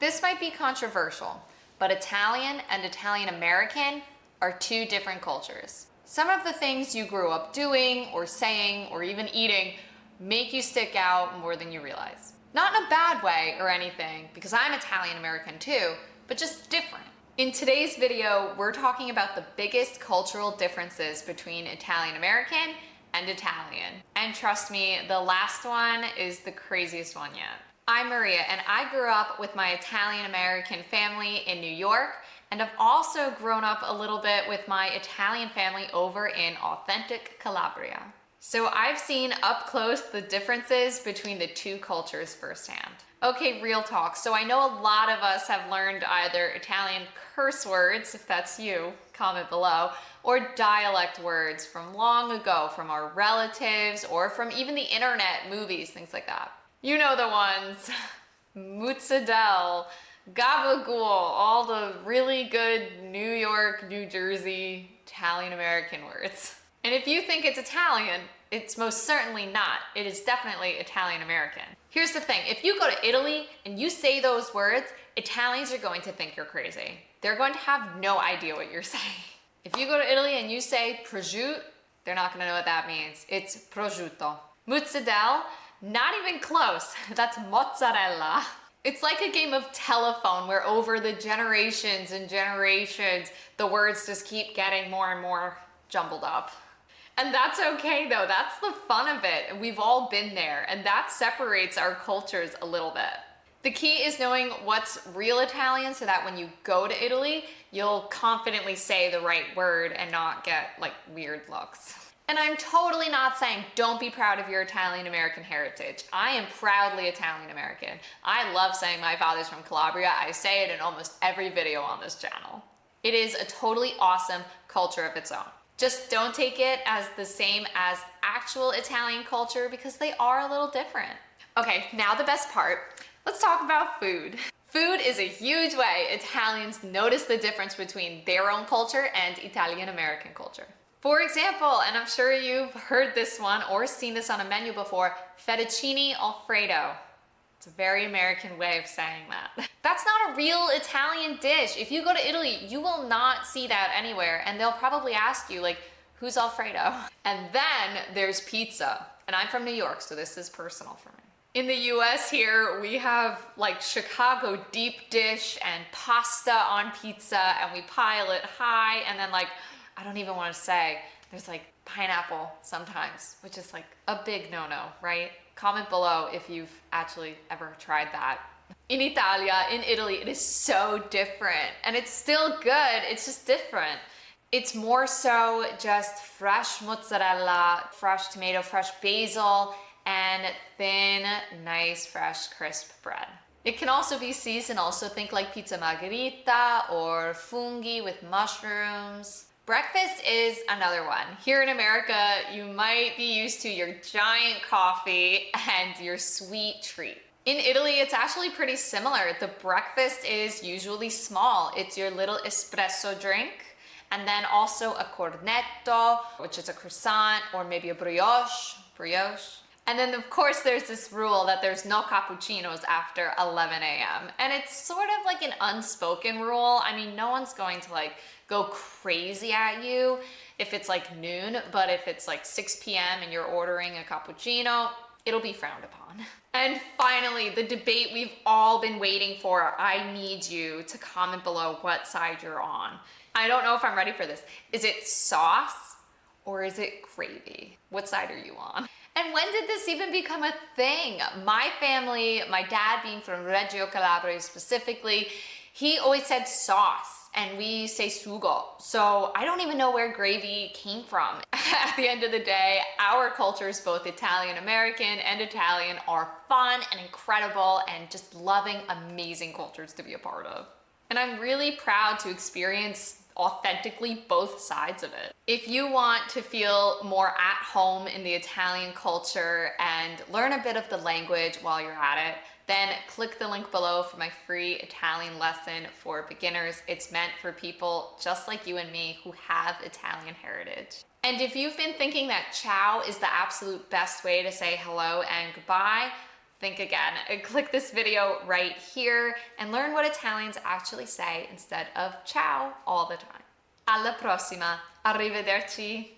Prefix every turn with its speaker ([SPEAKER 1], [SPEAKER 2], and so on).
[SPEAKER 1] This might be controversial, but Italian and Italian American are two different cultures. Some of the things you grew up doing or saying or even eating make you stick out more than you realize. Not in a bad way or anything, because I'm Italian American too, but just different. In today's video, we're talking about the biggest cultural differences between Italian American and Italian. And trust me, the last one is the craziest one yet. I'm Maria, and I grew up with my Italian American family in New York, and I've also grown up a little bit with my Italian family over in authentic Calabria. So I've seen up close the differences between the two cultures firsthand. Okay, real talk. So I know a lot of us have learned either Italian curse words, if that's you, comment below, or dialect words from long ago from our relatives or from even the internet, movies, things like that. You know the ones. Mozzarella, gabagool, all the really good New York, New Jersey, Italian American words. And if you think it's Italian, it's most certainly not. It is definitely Italian American. Here's the thing, if you go to Italy and you say those words, Italians are going to think you're crazy. They're going to have no idea what you're saying. If you go to Italy and you say prosciutto, they're not gonna know what that means. It's prosciutto. Mozzarella, not even close. That's mozzarella. It's like a game of telephone where over the generations and generations, the words just keep getting more and more jumbled up. And that's okay though, that's the fun of it. We've all been there, and that separates our cultures a little bit. The key is knowing what's real Italian so that when you go to Italy, you'll confidently say the right word and not get like weird looks. And I'm totally not saying don't be proud of your Italian American heritage. I am proudly Italian American. I love saying my father's from Calabria. I say it in almost every video on this channel. It is a totally awesome culture of its own. Just don't take it as the same as actual Italian culture because they are a little different. Okay, now the best part. Let's talk about food. Food is a huge way Italians notice the difference between their own culture and Italian American culture. For example, and I'm sure you've heard this one or seen this on a menu before, fettuccine alfredo. It's a very American way of saying that. That's not a real Italian dish. If you go to Italy, you will not see that anywhere, and they'll probably ask you, like, who's Alfredo? And then there's pizza. And I'm from New York, so this is personal for me. In the US here, we have like Chicago deep dish and pasta on pizza, and we pile it high, and then like, I don't even want to say, there's like pineapple sometimes, which is like a big no-no, right? Comment below if you've actually ever tried that. In Italia, in Italy, it is so different, and it's still good, it's just different. It's more so just fresh mozzarella, fresh tomato, fresh basil, and thin, nice, fresh, crisp bread. It can also be seasonal, so think like pizza margherita or funghi with mushrooms. Breakfast is another one. Here in America, you might be used to your giant coffee and your sweet treat. In Italy, it's actually pretty similar. The breakfast is usually small. It's your little espresso drink, and then also a cornetto, which is a croissant, or maybe a brioche. And then of course there's this rule that there's no cappuccinos after 11 a.m. And it's sort of like an unspoken rule. I mean, no one's going to like go crazy at you if it's like noon, but if it's like 6 p.m. and you're ordering a cappuccino, it'll be frowned upon. And finally, the debate we've all been waiting for. I need you to comment below what side you're on. I don't know if I'm ready for this. Is it sauce or is it gravy? What side are you on? And when did this even become a thing? My family, my dad being from Reggio Calabria specifically, he always said sauce, and we say sugo. So I don't even know where gravy came from. At the end of the day, our cultures, both Italian American and Italian, are fun and incredible and just loving, amazing cultures to be a part of. And I'm really proud to experience authentically both sides of it. If you want to feel more at home in the Italian culture and learn a bit of the language while you're at it, then click the link below for my free Italian lesson for beginners. It's meant for people just like you and me who have Italian heritage. And if you've been thinking that ciao is the absolute best way to say hello and goodbye, think again and click this video right here and learn what Italians actually say instead of ciao all the time. Alla prossima, arrivederci.